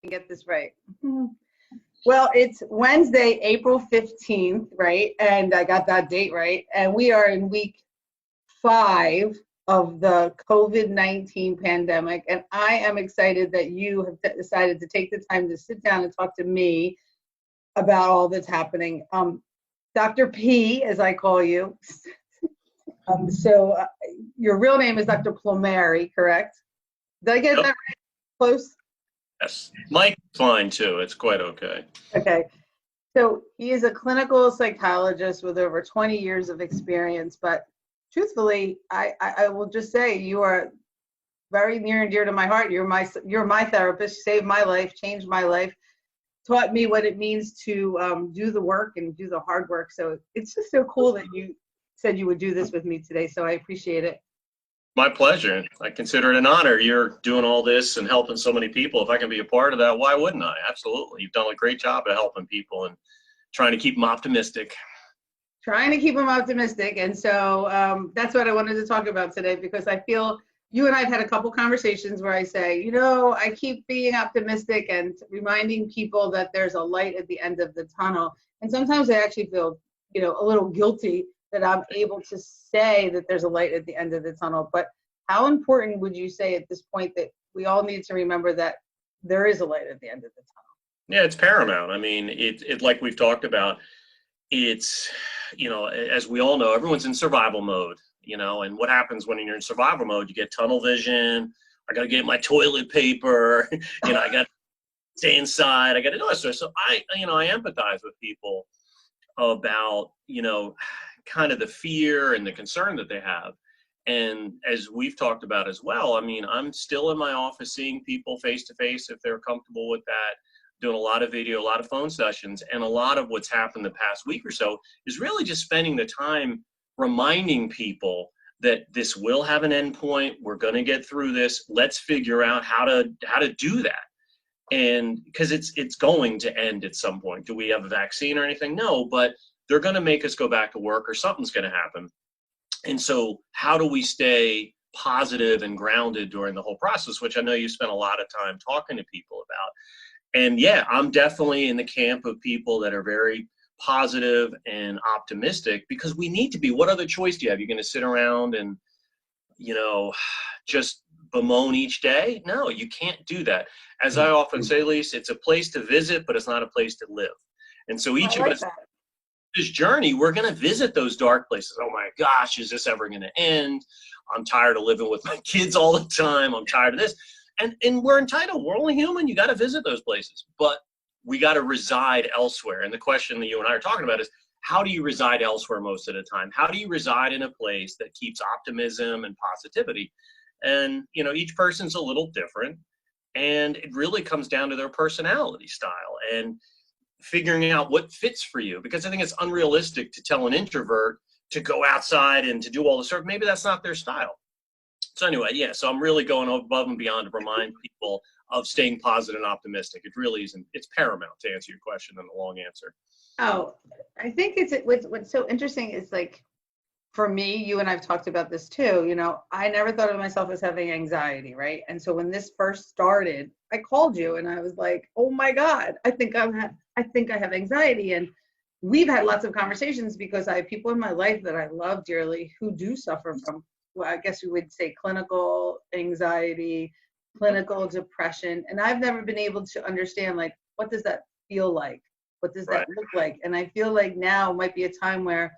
Get this right. Well, it's Wednesday, April 15th, right? And I got that date right. And we are in week 5 of the COVID-19 pandemic. And I am excited that you have decided to take the time to sit down and talk to me about all that's happening. Dr. P, as I call you. Your real name is Dr. Plumeri, correct? Did I get that right? Close? Yes. Mike's fine too. It's quite okay. Okay. So he is a clinical psychologist with over 20 years of experience, but truthfully, I will just say you are very near and dear to my heart. You're my therapist, saved my life, changed my life, taught me what it means to do the work and do the hard work. So it's just so cool that you said you would do this with me today. So I appreciate it. My pleasure. I consider it an honor. You're doing all this and helping so many people. If I can be a part of that, why wouldn't I? Absolutely. You've done a great job of helping people and trying to keep them optimistic. Trying to keep them optimistic. And so that's what I wanted to talk about today, because I feel you and I have had a couple conversations where I say, I keep being optimistic and reminding people that there's a light at the end of the tunnel. And sometimes I actually feel, a little guilty that I'm able to say that there's a light at the end of the tunnel. But how important would you say at this point that we all need to remember that there is a light at the end of the tunnel? Yeah, it's paramount. I mean, it like we've talked about, it's, as we all know, everyone's in survival mode, and what happens when you're in survival mode, you get tunnel vision. I got to get my toilet paper, I got to stay inside. I got to do this. So I empathize with people about, kind of the fear and the concern that they have. And as we've talked about as well, I mean, I'm still in my office seeing people face to face if they're comfortable with that, doing a lot of video, a lot of phone sessions. And a lot of what's happened the past week or so is really just spending the time reminding people that this will have an endpoint. We're going to get through this. Let's figure out how to do that. And because it's going to end at some point. Do we have a vaccine or anything? No, but they're going to make us go back to work or something's going to happen. And so how do we stay positive and grounded during the whole process, which I know you spent a lot of time talking to people about. And yeah, I'm definitely in the camp of people that are very positive and optimistic, because we need to be. What other choice do you have? You're going to sit around and, just bemoan each day? No, you can't do that. As I often say, Lisa, it's a place to visit, but it's not a place to live. And so each of us, this journey, we're going to visit those dark places. Oh my gosh, is this ever going to end? I'm tired of living with my kids all the time. I'm tired of this. And we're entitled. We're only human. You got to visit those places, but we got to reside elsewhere. And the question that you and I are talking about is, how do you reside elsewhere most of the time? How do you reside in a place that keeps optimism and positivity? And, each person's a little different, and it really comes down to their personality style and figuring out what fits for you, because I think it's unrealistic to tell an introvert to go outside and to do all the stuff. Maybe that's not their style. So anyway, yeah, so I'm really going above and beyond to remind people of staying positive and optimistic. It really isn't, it's paramount to answer your question in the long answer. Oh, I think what's so interesting is, like, for me, you and I've talked about this too, I never thought of myself as having anxiety, right? And so when this first started, I called you and I was like, oh my God, I think I have anxiety. And we've had lots of conversations because I have people in my life that I love dearly who do suffer from, well, I guess we would say clinical anxiety, clinical depression. And I've never been able to understand, like, what does that feel like? What does that look like? And I feel like now might be a time where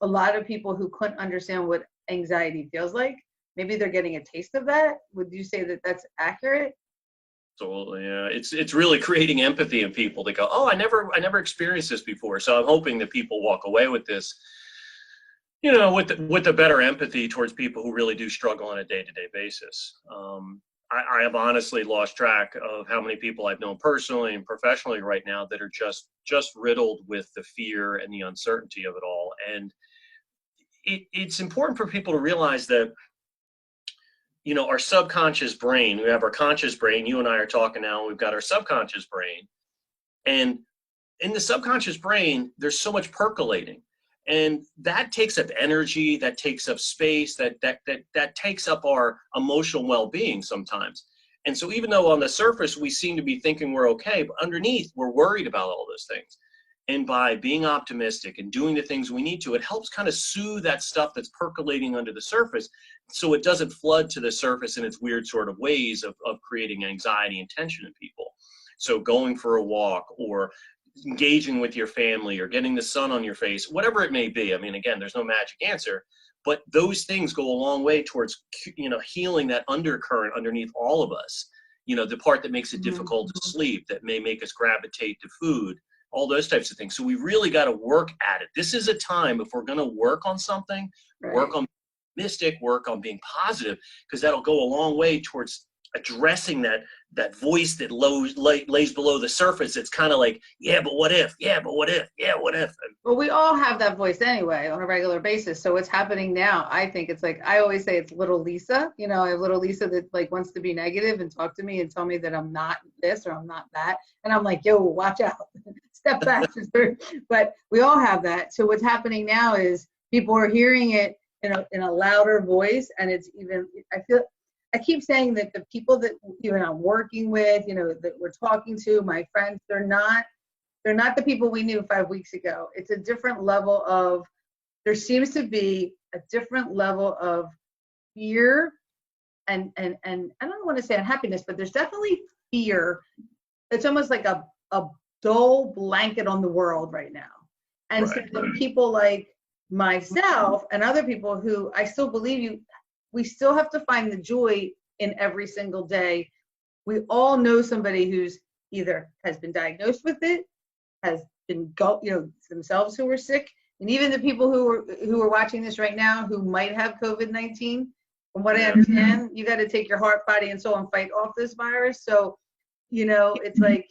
a lot of people who couldn't understand what anxiety feels like, maybe they're getting a taste of that. Would you say that that's accurate? Absolutely, yeah. It's really creating empathy in people to go, oh, I never experienced this before. So I'm hoping that people walk away with this, with a better empathy towards people who really do struggle on a day-to-day basis. I have honestly lost track of how many people I've known personally and professionally right now that are just riddled with the fear and the uncertainty of it all. And it's important for people to realize that, our subconscious brain, we have our conscious brain, you and I are talking now, and we've got our subconscious brain. And in the subconscious brain, there's so much percolating. And that takes up energy, that takes up space, that takes up our emotional well-being sometimes. And so even though on the surface we seem to be thinking we're okay, but underneath we're worried about all those things. And by being optimistic and doing the things we need to, it helps kind of soothe that stuff that's percolating under the surface so it doesn't flood to the surface in its weird sort of ways of creating anxiety and tension in people. So going for a walk or engaging with your family or getting the sun on your face, whatever it may be. I mean, again, there's no magic answer, but those things go a long way towards, healing that undercurrent underneath all of us, the part that makes it difficult to sleep, that may make us gravitate to food, all those types of things. So we really got to work at it. This is a time, if we're going to work on something, work on mystic, work on being positive, because that'll go a long way towards addressing that voice that lays below the surface. It's kind of like, yeah, but what if? Yeah, but what if? Yeah, what if? Well, we all have that voice anyway on a regular basis. So what's happening now, I think it's like, I always say it's little Lisa. I have little Lisa that like wants to be negative and talk to me and tell me that I'm not this or I'm not that. And I'm like, yo, watch out. Step back. But we all have that. So what's happening now is people are hearing it in a louder voice. And it's even, I keep saying that the people that I'm working with, that we're talking to, my friends, they're not the people we knew 5 weeks ago. It's a different level of, there seems to be a different level of fear and I don't want to say unhappiness, but there's definitely fear. It's almost like a dull blanket on the world right now. And so the people like myself and other people who I still believe we still have to find the joy in every single day. We all know somebody who's either has been diagnosed with it, has been themselves who were sick, and even the people who are watching this right now who might have COVID-19. From what I understand, you got to take your heart, body, and soul and fight off this virus. So, it's like,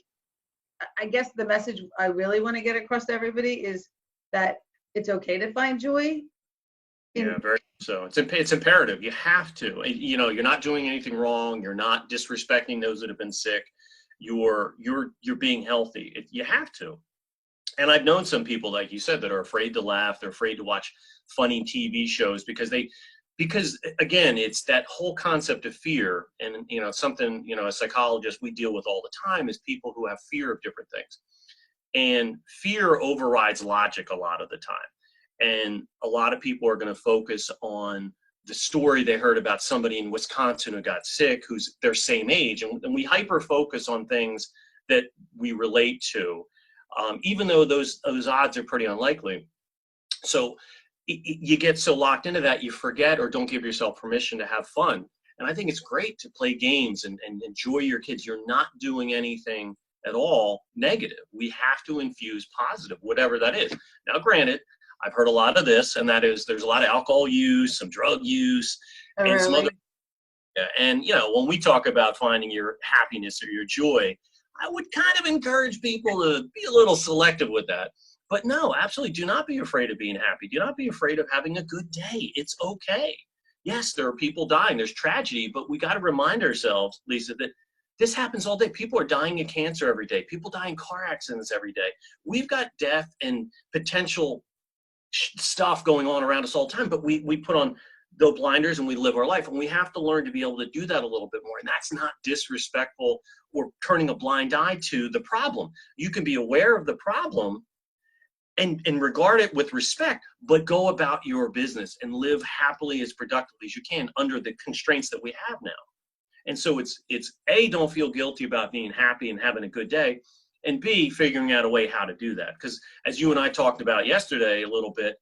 I guess the message I really want to get across to everybody is that it's okay to find joy. Yeah, very so. It's imperative. You have to. You're not doing anything wrong. You're not disrespecting those that have been sick. You're being healthy. You have to. And I've known some people, like you said, that are afraid to laugh. They're afraid to watch funny TV shows because again, it's that whole concept of fear. And something a psychologist we deal with all the time is people who have fear of different things. And fear overrides logic a lot of the time. And a lot of people are going to focus on the story they heard about somebody in Wisconsin who got sick, who's their same age. And we hyper focus on things that we relate to, even though those odds are pretty unlikely. So you get so locked into that, you forget or don't give yourself permission to have fun. And I think it's great to play games and enjoy your kids. You're not doing anything at all negative. We have to infuse positive, whatever that is. Now, granted, I've heard a lot of this, and that is there's a lot of alcohol use, some drug use, and some other. And, when we talk about finding your happiness or your joy, I would kind of encourage people to be a little selective with that. But no, absolutely, do not be afraid of being happy. Do not be afraid of having a good day. It's okay. Yes, there are people dying. There's tragedy, but we got to remind ourselves, Lisa, that this happens all day. People are dying of cancer every day. People die in car accidents every day. We've got death and potential stuff going on around us all the time, but we put on the blinders and we live our life, and we have to learn to be able to do that a little bit more. And that's not disrespectful or turning a blind eye to the problem. You can be aware of the problem and regard it with respect, but go about your business and live happily as productively as you can under the constraints that we have now. And so it's A, don't feel guilty about being happy and having a good day, and B, figuring out a way how to do that. Because as you and I talked about yesterday a little bit,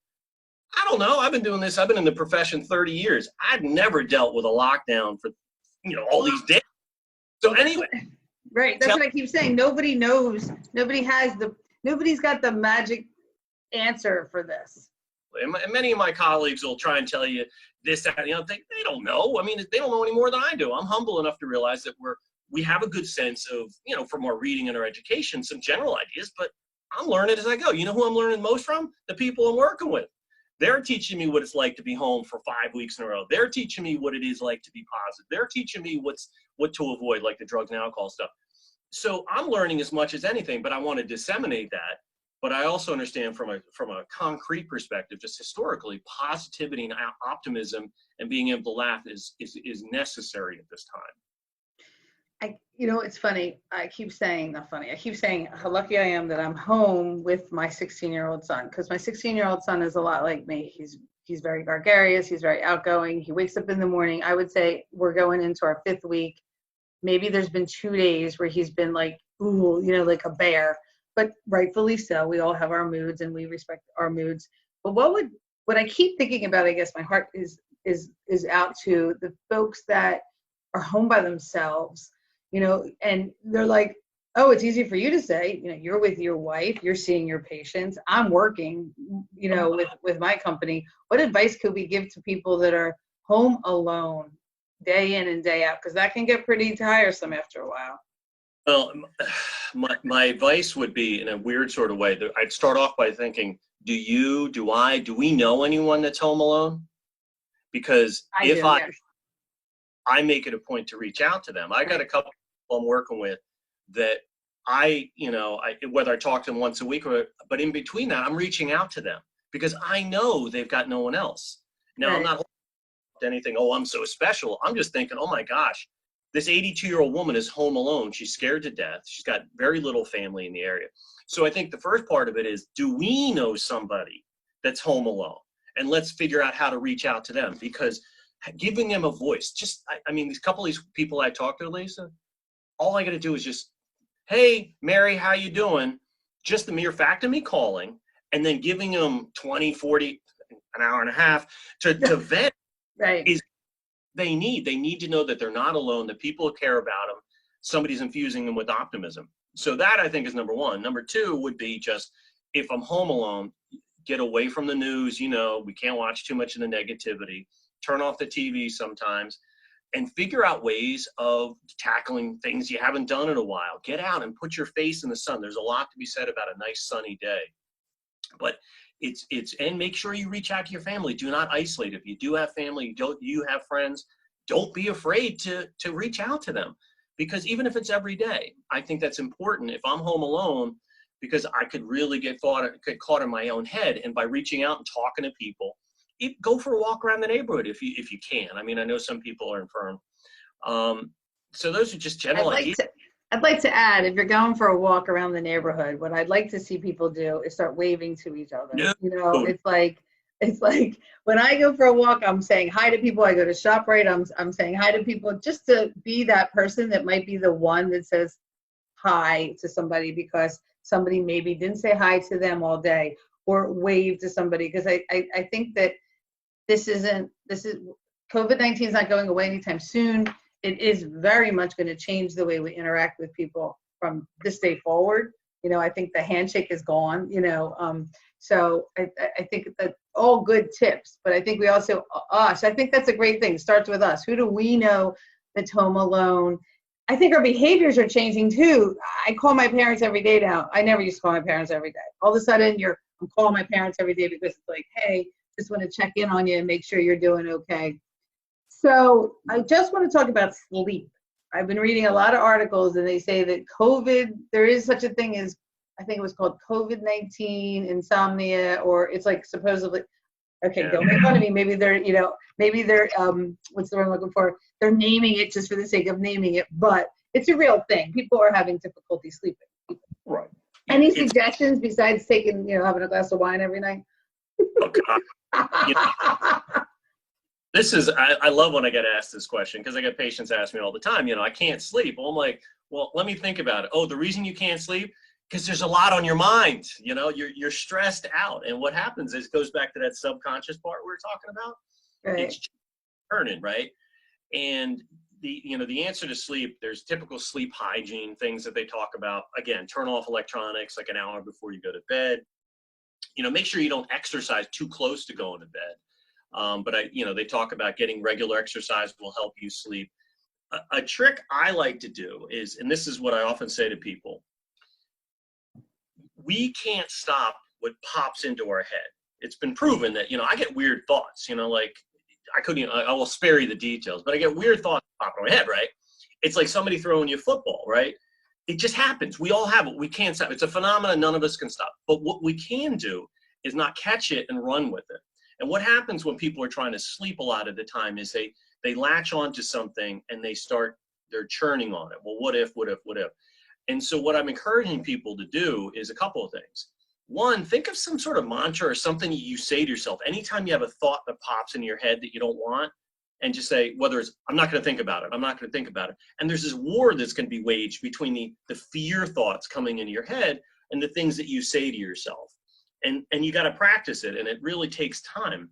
I don't know, I've been doing this, I've been in the profession 30 years. I've never dealt with a lockdown for, all these days. So anyway. Right, that's what I keep saying. Nobody knows, nobody's got the magic answer for this. And many of my colleagues will try and tell you this, that, they don't know. I mean, they don't know any more than I do. I'm humble enough to realize that we have a good sense of, from our reading and our education, some general ideas, but I'm learning as I go. You know who I'm learning most from? The people I'm working with. They're teaching me what it's like to be home for 5 weeks in a row. They're teaching me what it is like to be positive. They're teaching me what to avoid, like the drugs and alcohol stuff. So I'm learning as much as anything, but I want to disseminate that. But I also understand from a concrete perspective, just historically, positivity and optimism and being able to laugh is necessary at this time. It's funny. I keep saying how lucky I am that I'm home with my 16-year-old son, because my 16-year-old son is a lot like me. He's very gregarious. He's very outgoing. He wakes up in the morning. I would say we're going into our 5th week. Maybe there's been 2 days where he's been like, ooh, like a bear, but rightfully so. We all have our moods and we respect our moods. But what I keep thinking about, I guess my heart is out to the folks that are home by themselves, and they're like, oh, it's easy for you to say, you're with your wife, you're seeing your patients, I'm working, with my company. What advice could we give to people that are home alone day in and day out? Because that can get pretty tiresome after a while. Well, my advice would be, in a weird sort of way, that I'd start off by thinking, do we know anyone that's home alone? Because I make it a point to reach out to them. I got a couple people I'm working with that whether I talk to them once a week but in between that, I'm reaching out to them because I know they've got no one else. Now, I'm not anything, oh, I'm so special. I'm just thinking, oh my gosh, this 82-year-old woman is home alone. She's scared to death. She's got very little family in the area. So I think the first part of it is, do we know somebody that's home alone? And let's figure out how to reach out to them, because giving them a voice, these couple of these people I talked to, Lisa, all I got to do is just, hey, Mary, how you doing? Just the mere fact of me calling and then giving them 20, 40, an hour and a half to vent is they need to know that they're not alone, that people care about them, somebody's infusing them with optimism. So that, I think, is number one. Number two would be just, if I'm home alone, get away from the news. We can't watch too much of the negativity. Turn off the TV sometimes and figure out ways of tackling things you haven't done in a while. Get out and put your face in the sun. There's a lot to be said about a nice sunny day. But and make sure you reach out to your family. Do not isolate. If you do have family, you have friends, don't be afraid to reach out to them, because even if it's every day, I think that's important. If I'm home alone, because I could really get caught in my own head, and by reaching out and talking to people, go for a walk around the neighborhood if you can. I know some people are infirm. So those are just general ideas. I'd like to add, if you're going for a walk around the neighborhood, what I'd like to see people do is start waving to each other. No. It's like when I go for a walk, I'm saying hi to people. I go to ShopRite, I'm saying hi to people, just to be that person that might be the one that says hi to somebody because somebody maybe didn't say hi to them all day, or wave to somebody. Because I think that COVID-19 is not going away anytime soon. It is very much going to change the way we interact with people from this day forward. I think the handshake is gone, so I think that all good tips, but I think we also, I think that's a great thing. It starts with us. Who do we know that's home alone? I think our behaviors are changing too. I call my parents every day now. I never used to call my parents every day. All of a sudden I'm calling my parents every day because it's like, hey, just want to check in on you and make sure you're doing okay. So I just want to talk about sleep. I've been reading a lot of articles, and they say that there is such a thing as, I think it was called COVID-19 insomnia, or it's like supposedly, okay, don't make fun of me. Maybe they're, what's the word I'm looking for? They're naming it just for the sake of naming it, but it's a real thing. People are having difficulty sleeping. Right. Any suggestions besides taking, having a glass of wine every night? Oh, God. I love when I get asked this question, because I get patients ask me all the time, I can't sleep. Well, I'm like, well, let me think about it. Oh, the reason you can't sleep? Because there's a lot on your mind. You're stressed out. And what happens is, it goes back to that subconscious part we were talking about. Right. It's turning, right? And the answer to sleep, there's typical sleep hygiene things that they talk about. Again, turn off electronics like an hour before you go to bed. Make sure you don't exercise too close to going to bed. But they talk about getting regular exercise will help you sleep. A trick I like to do is, and this is what I often say to people, we can't stop what pops into our head. It's been proven that, I get weird thoughts, like I will spare you the details, but I get weird thoughts pop in my head, right? It's like somebody throwing you a football, right? It just happens. We all have it. We can't stop. It's a phenomenon none of us can stop. But what we can do is not catch it and run with it. And what happens when people are trying to sleep a lot of the time is they latch onto something and they start they're churning on it. Well, what if, what if, what if? And so what I'm encouraging people to do is a couple of things. One, think of some sort of mantra or something you say to yourself anytime you have a thought that pops into your head that you don't want, and just say, whether it's, I'm not going to think about it, I'm not going to think about it. And there's this war that's going to be waged between the fear thoughts coming into your head and the things that you say to yourself. And you got to practice it, and it really takes time.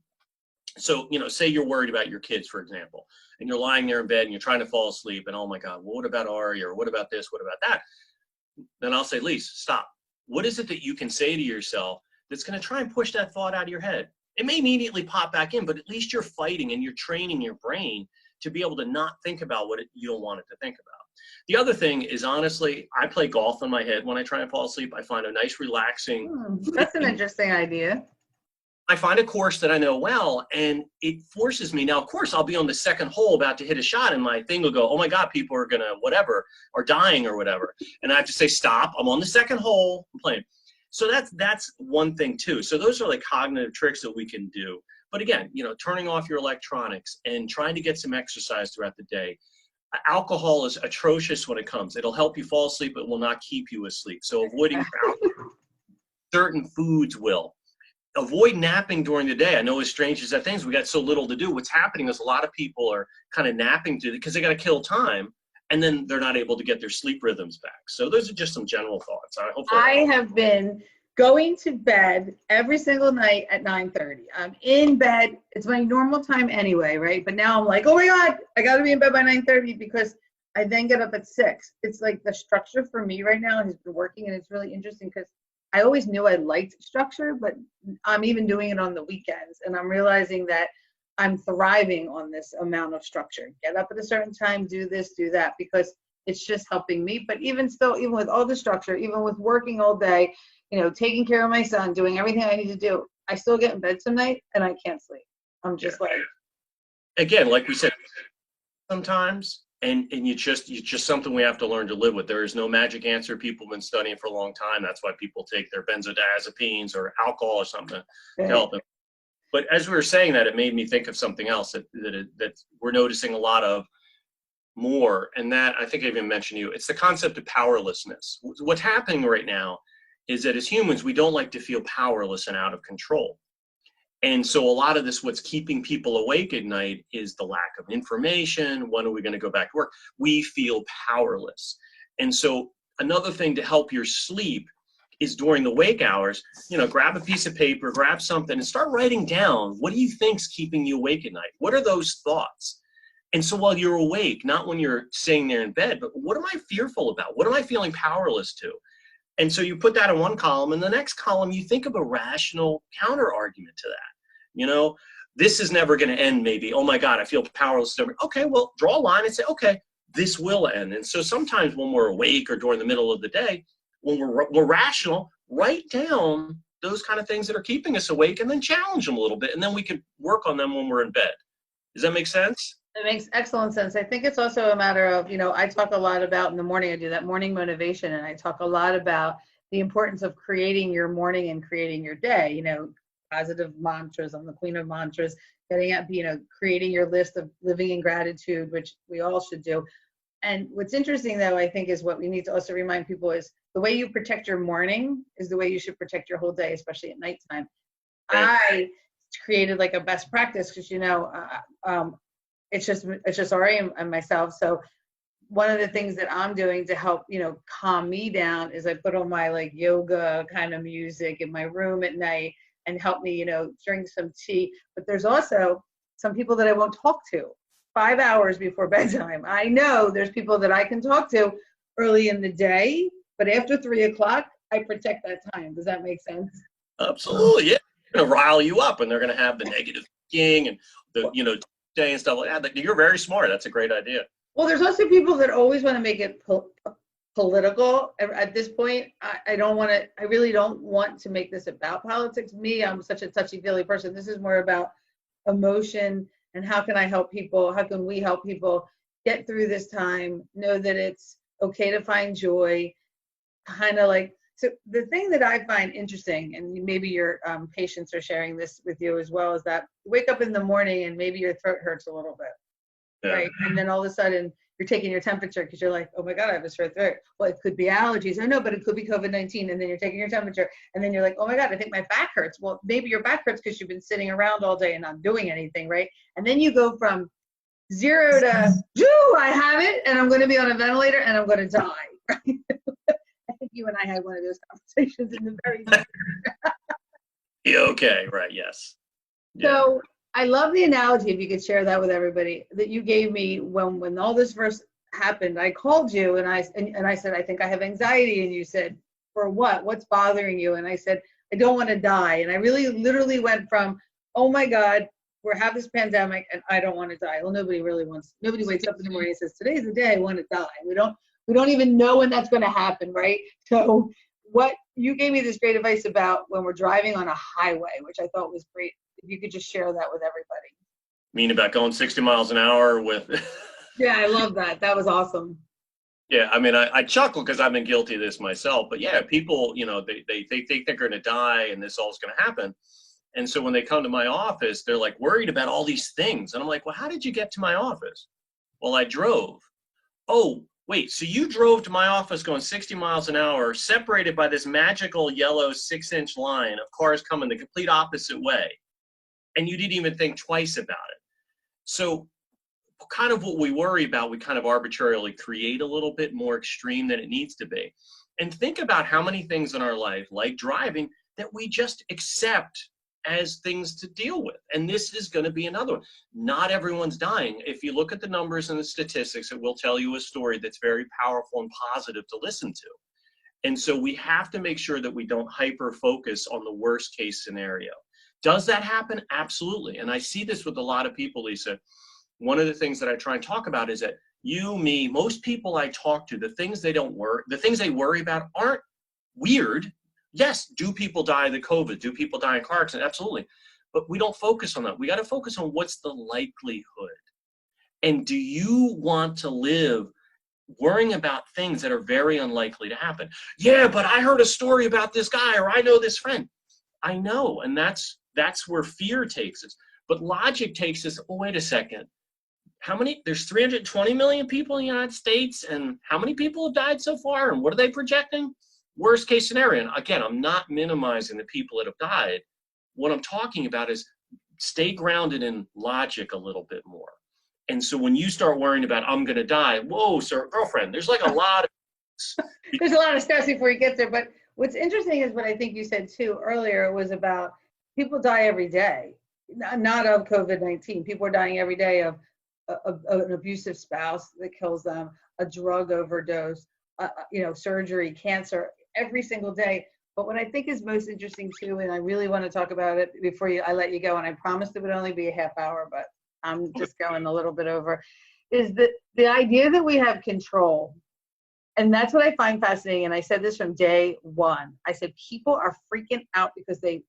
So, say you're worried about your kids, for example, and you're lying there in bed and you're trying to fall asleep, and oh my God, well, what about Ari, or what about this, what about that? Then I'll say, Lise, stop. What is it that you can say to yourself that's going to try and push that thought out of your head? It may immediately pop back in, but at least you're fighting and you're training your brain to be able to not think about what you don't want it to think about. The other thing is, honestly, I play golf in my head when I try and fall asleep. I find a nice, relaxing. That's an interesting idea. I find a course that I know well, and it forces me. Now, of course, I'll be on the second hole about to hit a shot, and my thing will go, oh my God, people are going to whatever, or dying or whatever. And I have to say, stop, I'm on the second hole, I'm playing. So that's one thing too. So those are like cognitive tricks that we can do. But again, turning off your electronics and trying to get some exercise throughout the day. Alcohol is atrocious when it comes. It'll help you fall asleep, but will not keep you asleep. So avoiding alcohol, certain foods will. Avoid napping during the day. I know as strange as that thing, we got so little to do. What's happening is a lot of people are kind of napping because they got to kill time, and then they're not able to get their sleep rhythms back. So those are just some general thoughts. I have been going to bed every single night at 9:30. I'm in bed. It's my normal time anyway, right? But now I'm like, oh my God, I got to be in bed by 9:30 because I then get up at 6. It's like the structure for me right now has been working, and it's really interesting because I always knew I liked structure, but I'm even doing it on the weekends, and I'm realizing that I'm thriving on this amount of structure. Get up at a certain time, do this, do that, because it's just helping me. But even still, even with all the structure, even with working all day, taking care of my son, doing everything I need to do, I still get in bed some night and I can't sleep. I'm just again, like we said, sometimes, and it's just something we have to learn to live with. There is no magic answer. People have been studying for a long time. That's why people take their benzodiazepines or alcohol or something to help them. But as we were saying that, it made me think of something else that we're noticing a lot of more, and that I think I even mentioned you. It's the concept of powerlessness. What's happening right now is that as humans, we don't like to feel powerless and out of control. And so a lot of this, what's keeping people awake at night, is the lack of information. When are we going to go back to work? We feel powerless. And so another thing to help your sleep is during the wake hours, grab a piece of paper, grab something, and start writing down, what do you think's keeping you awake at night? What are those thoughts? And so while you're awake, not when you're sitting there in bed, but what am I fearful about? What am I feeling powerless to? And so you put that in one column, and the next column, you think of a rational counter argument to that. This is never going to end, maybe. Oh my God, I feel powerless. Okay, well, draw a line and say, okay, this will end. And so sometimes when we're awake or during the middle of the day, when we're rational, write down those kind of things that are keeping us awake and then challenge them a little bit. And then we can work on them when we're in bed. Does that make sense? It makes excellent sense. I think it's also a matter of, I talk a lot about in the morning, I do that morning motivation, and I talk a lot about the importance of creating your morning and creating your day, positive mantras. I'm the queen of mantras, getting at, creating your list of living in gratitude, which we all should do. And what's interesting, though, I think is what we need to also remind people is the way you protect your morning is the way you should protect your whole day, especially at nighttime. I created like a best practice because, it's just Ari and myself. So one of the things that I'm doing to help, calm me down is I put on my like yoga kind of music in my room at night and help me, drink some tea. But there's also some people that I won't talk to 5 hours before bedtime. I know there's people that I can talk to early in the day, but after 3 o'clock, I protect that time. Does that make sense? Absolutely, yeah. They're going to rile you up, and they're going to have the negative thinking and the, day and stuff like that. You're very smart. That's a great idea. Well, there's also people that always want to make it political. At this point, I really don't want to make this about politics. Me, I'm such a touchy-feely person. This is more about emotion and how can I help people? How can we help people get through this time? Know that it's okay to find joy. So the thing that I find interesting, and maybe your patients are sharing this with you as well, is that you wake up in the morning and maybe your throat hurts a little bit, right? And then all of a sudden you're taking your temperature because you're like, oh my God, I have a sore throat. Well, it could be allergies. Oh no, but it could be COVID-19. And then you're taking your temperature and then you're like, oh my God, I think my back hurts. Well, maybe your back hurts because you've been sitting around all day and not doing anything, right? And then you go from 0 to, I have it and I'm going to be on a ventilator and I'm going to die. Right? I think you and I had one of those conversations in the very beginning. Yeah, okay, right, yes. Yeah. So I love the analogy, if you could share that with everybody, that you gave me when all this first happened. I called you and I said, I think I have anxiety. And you said, for what? What's bothering you? And I said, I don't want to die. And I really literally went from, oh my God, we have this pandemic and I don't want to die. Well, nobody wakes up in the morning and says, today's the day I want to die. We don't even know when that's going to happen, right? So what you gave me this great advice about when we're driving on a highway, which I thought was great. If you could just share that with everybody. Mean about going 60 miles an hour with Yeah, I love that. That was awesome. Yeah, I mean, I chuckle because I've been guilty of this myself. But yeah, people, they think they're going to die and this all is going to happen. And so when they come to my office, they're like worried about all these things. And I'm like, well, how did you get to my office? Well, I drove. Oh, wait, so you drove to my office going 60 miles an hour, separated by this magical yellow 6-inch line of cars coming the complete opposite way. And you didn't even think twice about it. So kind of what we worry about, we kind of arbitrarily create a little bit more extreme than it needs to be. And think about how many things in our life, like driving, that we just accept as things to deal with. And this is going to be another one. Not everyone's dying. If you look at the numbers and the statistics, it will tell you a story that's very powerful and positive to listen to. And so we have to make sure that we don't hyper focus on the worst case scenario. Does that happen? Absolutely. And I see this with a lot of people, Lisa. One of the things that I try and talk about is that you, me, most people I talk to, the things they worry about aren't weird. Yes, do people die of the COVID? Do people die in car accidents? Absolutely. But we don't focus on that. We got to focus on what's the likelihood. And do you want to live worrying about things that are very unlikely to happen? Yeah, but I heard a story about this guy, or I know this friend. I know, and that's where fear takes us. But logic takes us, oh, wait a second. There's 320 million people in the United States, and how many people have died so far, and what are they projecting? Worst case scenario. And again, I'm not minimizing the people that have died. What I'm talking about is stay grounded in logic a little bit more. And so when you start worrying about, I'm going to die, whoa, sir, girlfriend, there's like a lot of There's a lot of steps before you get there. But what's interesting is what I think you said too earlier was about people die every day, not of COVID-19. People are dying every day of an abusive spouse that kills them, a drug overdose, surgery, cancer, every single day. But what I think is most interesting too, and I really want to talk about it before I let you go, and I promised it would only be a half hour, but I'm just going a little bit over, is that the idea that we have control. And that's what I find fascinating. And I said this from day one. I said, people are freaking out because they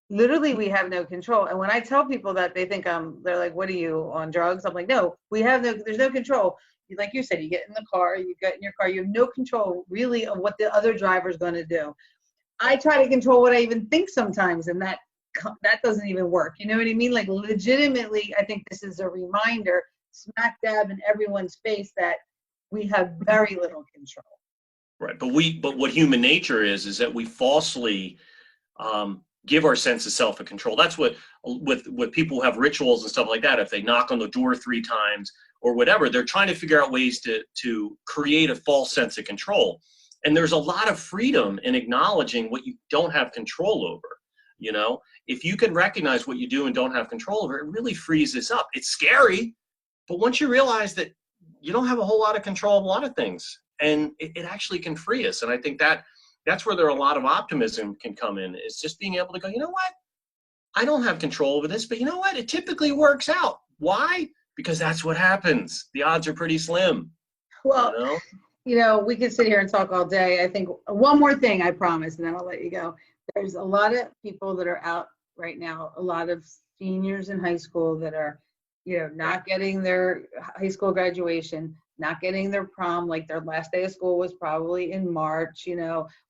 literally, we have no control. And when I tell people that, they think they're like, what are you, on drugs? I'm like, no, there's no control. Like you said, you get in the car, you get in your car, you have no control really of what the other driver's going to do. I try to control what I even think sometimes, and that doesn't even work. You know what I mean? Like legitimately, I think this is a reminder, smack dab in everyone's face, that we have very little control. Right. But what human nature is that we falsely give our sense of self and control. That's what with people who have rituals and stuff like that. If they knock on the door 3 times or whatever, they're trying to figure out ways to create a false sense of control. And there's a lot of freedom in acknowledging what you don't have control over. If you can recognize what you do and don't have control over, it really frees this up. It's scary, but once you realize that you don't have a whole lot of control of a lot of things, and it actually can free us. And I think that's where there are a lot of optimism can come in, is just being able to go, you know what? I don't have control over this, but you know what? It typically works out. Why? Because that's what happens. The odds are pretty slim. Well, we could sit here and talk all day. I think one more thing, I promise, and then I'll let you go. There's a lot of people that are out right now, a lot of seniors in high school that are, not getting their high school graduation, not getting their prom. Like their last day of school was probably in March.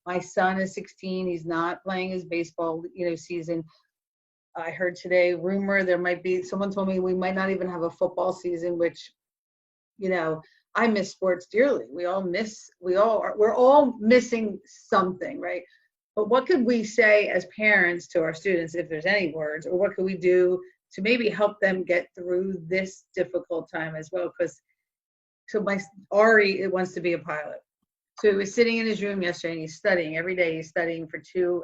My son is 16. He's not playing his baseball, season. I heard today, rumor, someone told me we might not even have a football season, which, I miss sports dearly. We're all missing something, right? But what could we say as parents to our students, if there's any words, or what could we do to maybe help them get through this difficult time as well? Because my Ari, it wants to be a pilot. So he was sitting in his room yesterday and he's studying every day. He's studying for 2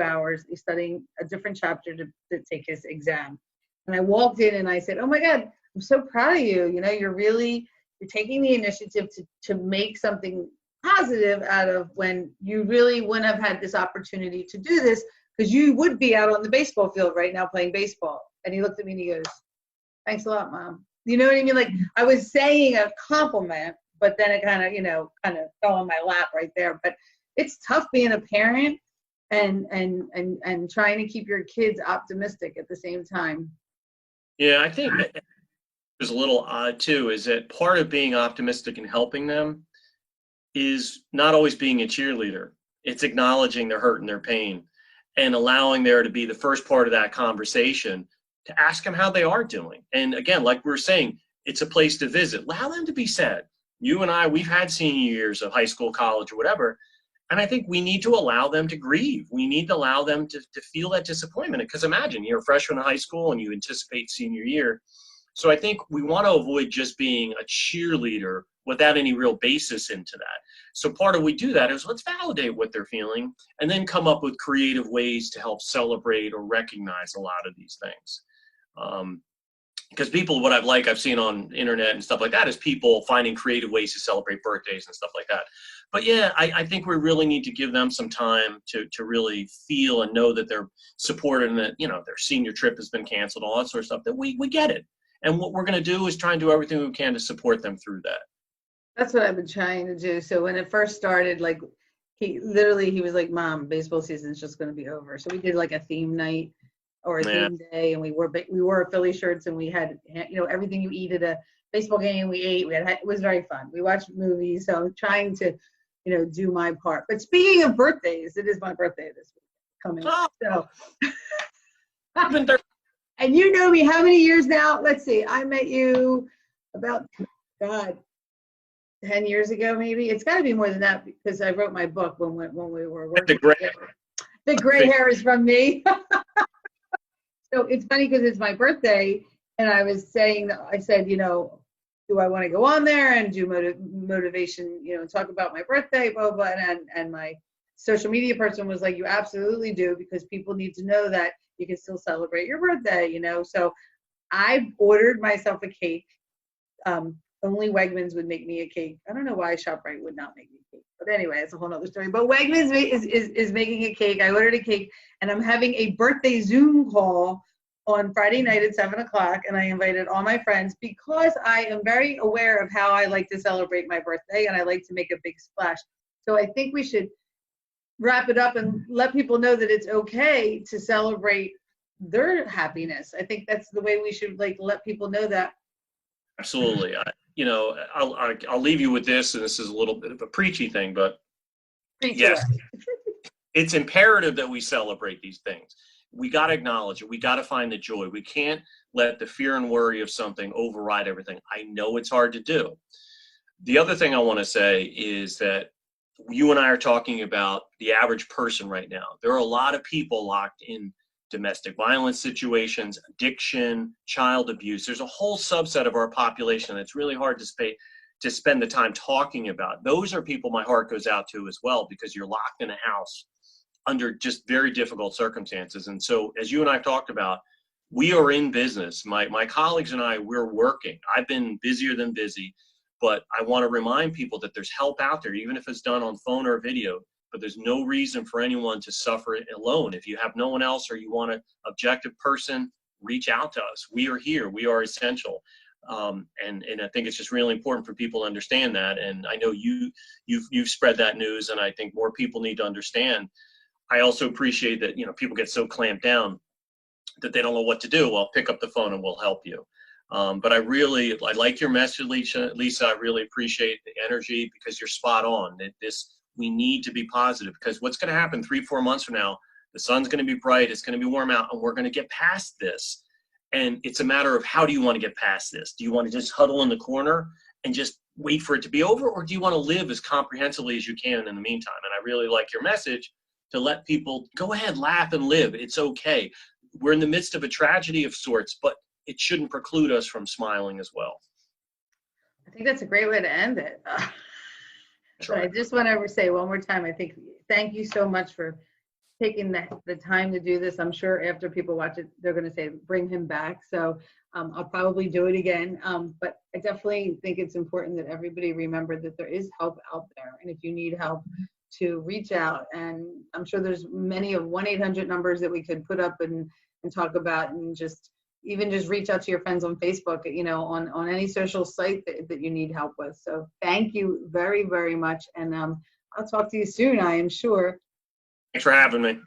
hours. He's studying a different chapter to take his exam. And I walked in and I said, "Oh my God, I'm so proud of you. You're taking the initiative to make something positive out of when you really wouldn't have had this opportunity to do this, because you would be out on the baseball field right now playing baseball." And he looked at me and he goes, "Thanks a lot, Mom." You know what I mean? Like, I was saying a compliment, but then it kind of fell in my lap right there. But it's tough being a parent and trying to keep your kids optimistic at the same time. Yeah, I think there's a little odd too, is that part of being optimistic and helping them is not always being a cheerleader. It's acknowledging their hurt and their pain and allowing there to be the first part of that conversation to ask them how they are doing. And again, like we were saying, it's a place to visit. Allow them to be sad. You and I, we've had senior years of high school, college, or whatever. And I think we need to allow them to grieve. We need to allow them to feel that disappointment. Because imagine you're a freshman in high school and you anticipate senior year. So I think we want to avoid just being a cheerleader without any real basis into that. So part of we do that is let's validate what they're feeling and then come up with creative ways to help celebrate or recognize a lot of these things. Because people, what I've seen on internet and stuff like that is people finding creative ways to celebrate birthdays and stuff like that. But yeah, I think we really need to give them some time to really feel and know that they're supported and that, their senior trip has been canceled, all that sort of stuff, that we get it. And what we're going to do is try and do everything we can to support them through that. That's what I've been trying to do. So when it first started, like, he was like, "Mom, baseball season's just going to be over." So we did like a theme night or a theme day, and we wore Philly shirts, and we had, everything you eat at a baseball game. We ate. It was very fun. We watched movies. So I'm trying to, do my part. But speaking of birthdays, it is my birthday this week coming up. So, and you know me how many years now? Let's see. I met you about 10 years ago, maybe. It's got to be more than that because I wrote my book when we were working together. The gray hair is from me. So it's funny because it's my birthday, and I said, do I want to go on there and do motivation, talk about my birthday, blah, blah, and my social media person was like, "You absolutely do, because people need to know that you can still celebrate your birthday, So I ordered myself a cake. Only Wegmans would make me a cake. I don't know why ShopRite would not make me a cake. But anyway, it's a whole other story. But Wegmans is making a cake. I ordered a cake, and I'm having a birthday Zoom call on Friday night at 7:00, and I invited all my friends because I am very aware of how I like to celebrate my birthday, and I like to make a big splash. So I think we should wrap it up and let people know that it's okay to celebrate their happiness. I think that's the way we should let people know that. Absolutely. I'll leave you with this, and this is a little bit of a preachy thing, but yes, it's imperative that we celebrate these things. We got to acknowledge it. We got to find the joy. We can't let the fear and worry of something override everything. I know it's hard to do. The other thing I want to say is that you and I are talking about the average person right now. There are a lot of people locked in domestic violence situations, addiction, child abuse. There's a whole subset of our population that's really hard to spend the time talking about. Those are people my heart goes out to as well, because you're locked in a house under just very difficult circumstances. And so, as you and I have talked about, we are in business. My colleagues and I, we're working. I've been busier than busy, but I want to remind people that there's help out there, even if it's done on phone or video. But there's no reason for anyone to suffer it alone. If you have no one else or you want an objective person, reach out to us. We are here. We are essential. And I think it's just really important for people to understand that. And I know you've spread that news, and I think more people need to understand. I also appreciate that, people get so clamped down that they don't know what to do. Well, pick up the phone and we'll help you. But I like your message, Lisa. I really appreciate the energy, because you're spot on. We need to be positive, because what's going to happen 3-4 months from now, the sun's going to be bright, it's going to be warm out, and we're going to get past this. And it's a matter of, how do you want to get past this? Do you want to just huddle in the corner and just wait for it to be over? Or do you want to live as comprehensively as you can in the meantime? And I really like your message to let people go ahead, laugh and live. It's okay. We're in the midst of a tragedy of sorts, but it shouldn't preclude us from smiling as well. I think that's a great way to end it. That's But I right. just want to say one more time, I think, thank you so much for taking the time to do this. I'm sure after people watch it, they're going to say, bring him back. So I'll probably do it again. But I definitely think it's important that everybody remember that there is help out there. And if you need help, to reach out. And I'm sure there's many of 1-800 numbers that we could put up and talk about, and just even just reach out to your friends on Facebook, on any social site that you need help with. So thank you very, very much. And I'll talk to you soon, I am sure. Thanks for having me.